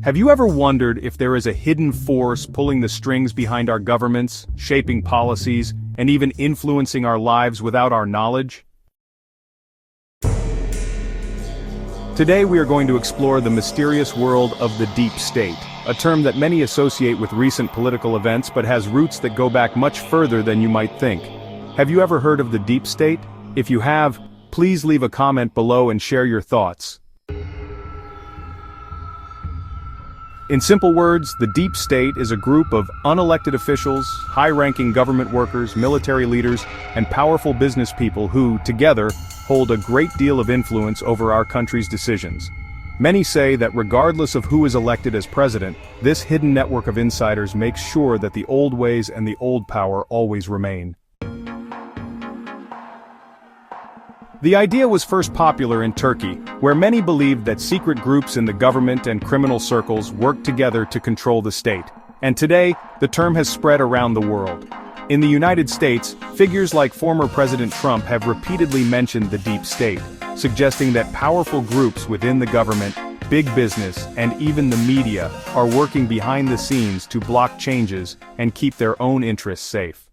Have you ever wondered if there is a hidden force pulling the strings behind our governments, shaping policies, and even influencing our lives without our knowledge? Today we are going to explore the mysterious world of the deep state, a term that many associate with recent political events but has roots that go back much further than you might think. Have you ever heard of the deep state? If you have, please leave a comment below and share your thoughts. In simple words, the deep state is a group of unelected officials, high-ranking government workers, military leaders, and powerful business people who, together, hold a great deal of influence over our country's decisions. Many say that regardless of who is elected as president, this hidden network of insiders makes sure that the old ways and the old power always remain. The idea was first popular in Turkey, where many believed that secret groups in the government and criminal circles worked together to control the state. And today, the term has spread around the world. In the United States, figures like former President Trump have repeatedly mentioned the deep state, suggesting that powerful groups within the government, big business, and even the media are working behind the scenes to block changes and keep their own interests safe.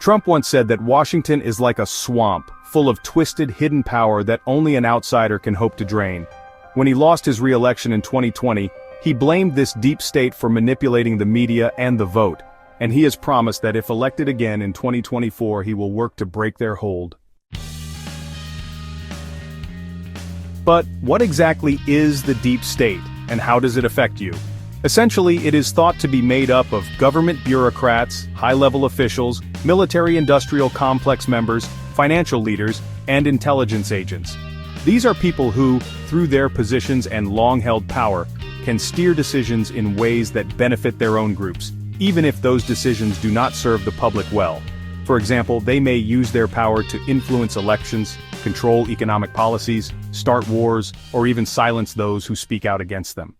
Trump once said that Washington is like a swamp, full of twisted, hidden power that only an outsider can hope to drain. When he lost his re-election in 2020, he blamed this deep state for manipulating the media and the vote, and he has promised that if elected again in 2024 he will work to break their hold. But what exactly is the deep state, and how does it affect you? Essentially, it is thought to be made up of government bureaucrats, high-level officials, military-industrial complex members, financial leaders, and intelligence agents. These are people who, through their positions and long-held power, can steer decisions in ways that benefit their own groups, even if those decisions do not serve the public well. For example, they may use their power to influence elections, control economic policies, start wars, or even silence those who speak out against them.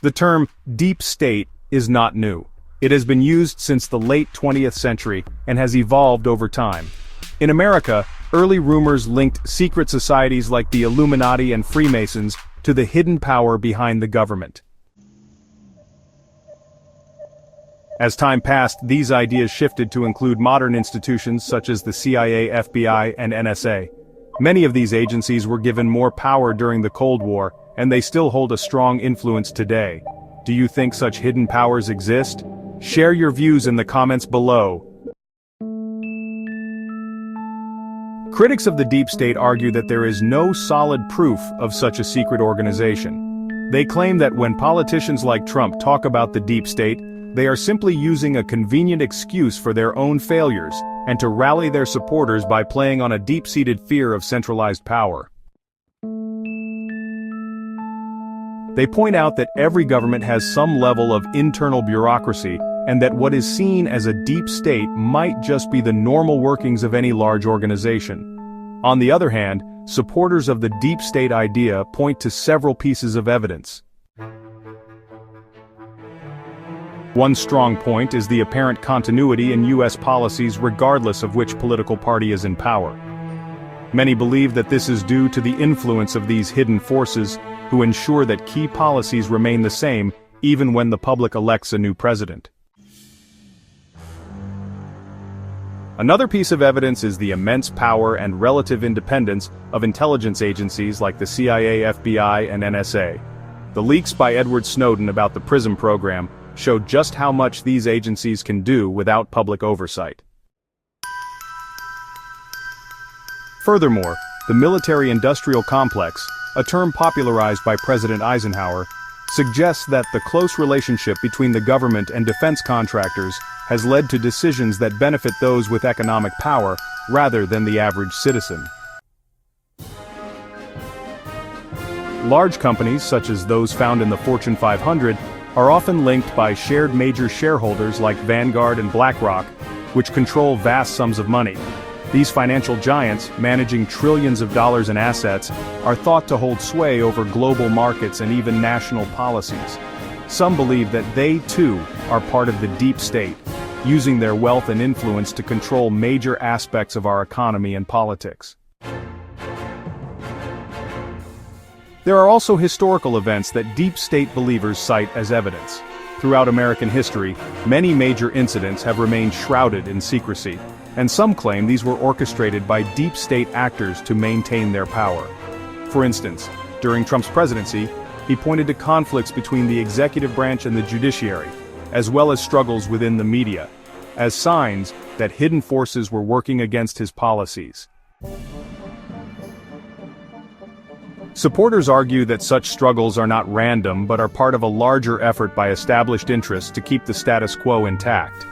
The term deep state is not new. It has been used since the late 20th century and has evolved over time. In America, early rumors linked secret societies like the Illuminati and Freemasons to the hidden power behind the government. As time passed, these ideas shifted to include modern institutions such as the CIA, FBI, and NSA. Many of these agencies were given more power during the Cold War, and they still hold a strong influence today. Do you think such hidden powers exist? Share your views in the comments below. Critics of the deep state argue that there is no solid proof of such a secret organization. They claim that when politicians like Trump talk about the deep state, they are simply using a convenient excuse for their own failures, and to rally their supporters by playing on a deep-seated fear of centralized power. They point out that every government has some level of internal bureaucracy, and that what is seen as a deep state might just be the normal workings of any large organization. On the other hand, supporters of the deep state idea point to several pieces of evidence. One strong point is the apparent continuity in U.S. policies regardless of which political party is in power. Many believe that this is due to the influence of these hidden forces who ensure that key policies remain the same even when the public elects a new president. Another piece of evidence is the immense power and relative independence of intelligence agencies like the CIA, FBI, and NSA. The leaks by Edward Snowden about the PRISM program showed just how much these agencies can do without public oversight. Furthermore, the military-industrial complex, a term popularized by President Eisenhower, suggests that the close relationship between the government and defense contractors has led to decisions that benefit those with economic power rather than the average citizen. Large companies, such as those found in the Fortune 500, are often linked by shared major shareholders like Vanguard and BlackRock, which control vast sums of money. These financial giants, managing trillions of dollars in assets, are thought to hold sway over global markets and even national policies. Some believe that they, too, are part of the deep state, using their wealth and influence to control major aspects of our economy and politics. There are also historical events that deep state believers cite as evidence. Throughout American history, many major incidents have remained shrouded in secrecy, and some claim these were orchestrated by deep state actors to maintain their power. For instance, during Trump's presidency, he pointed to conflicts between the executive branch and the judiciary, as well as struggles within the media, as signs that hidden forces were working against his policies. Supporters argue that such struggles are not random but are part of a larger effort by established interests to keep the status quo intact.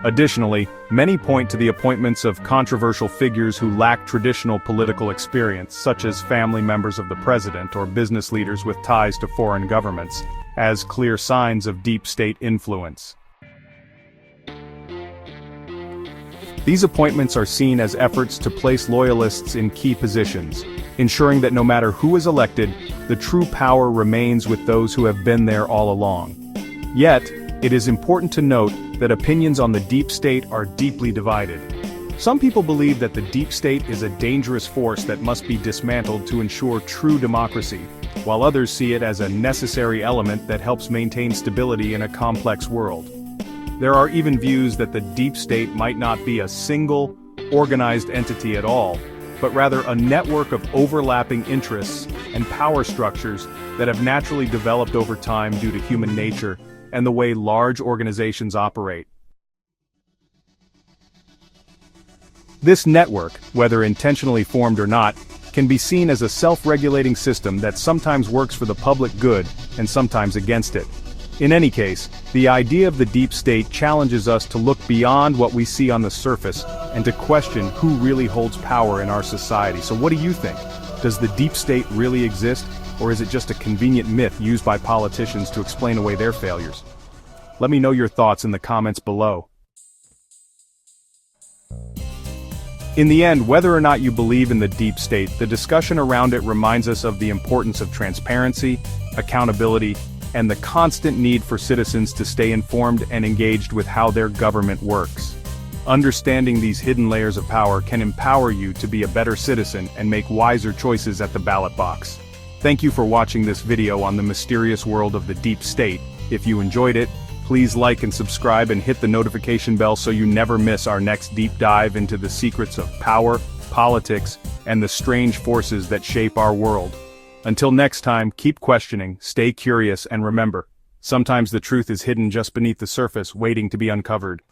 Additionally, many point to the appointments of controversial figures who lack traditional political experience, such as family members of the president or business leaders with ties to foreign governments, as clear signs of deep state influence. These appointments are seen as efforts to place loyalists in key positions, ensuring that no matter who is elected, the true power remains with those who have been there all along. Yet, it is important to note that opinions on the deep state are deeply divided. Some people believe that the deep state is a dangerous force that must be dismantled to ensure true democracy, while others see it as a necessary element that helps maintain stability in a complex world. There are even views that the deep state might not be a single, organized entity at all, but rather a network of overlapping interests and power structures that have naturally developed over time due to human nature and the way large organizations operate. This network, whether intentionally formed or not, can be seen as a self-regulating system that sometimes works for the public good and sometimes against it. In any case, the idea of the deep state challenges us to look beyond what we see on the surface and to question who really holds power in our society. So what do you think? Does the deep state really exist, or is it just a convenient myth used by politicians to explain away their failures? Let me know your thoughts in the comments below. In the end, whether or not you believe in the deep state, the discussion around it reminds us of the importance of transparency, accountability, and the constant need for citizens to stay informed and engaged with how their government works. Understanding these hidden layers of power can empower you to be a better citizen and make wiser choices at the ballot box. Thank you for watching this video on the mysterious world of the deep state. If you enjoyed it, please like and subscribe and hit the notification bell so you never miss our next deep dive into the secrets of power, politics, and the strange forces that shape our world. Until next time, keep questioning, stay curious, and remember, sometimes the truth is hidden just beneath the surface, waiting to be uncovered.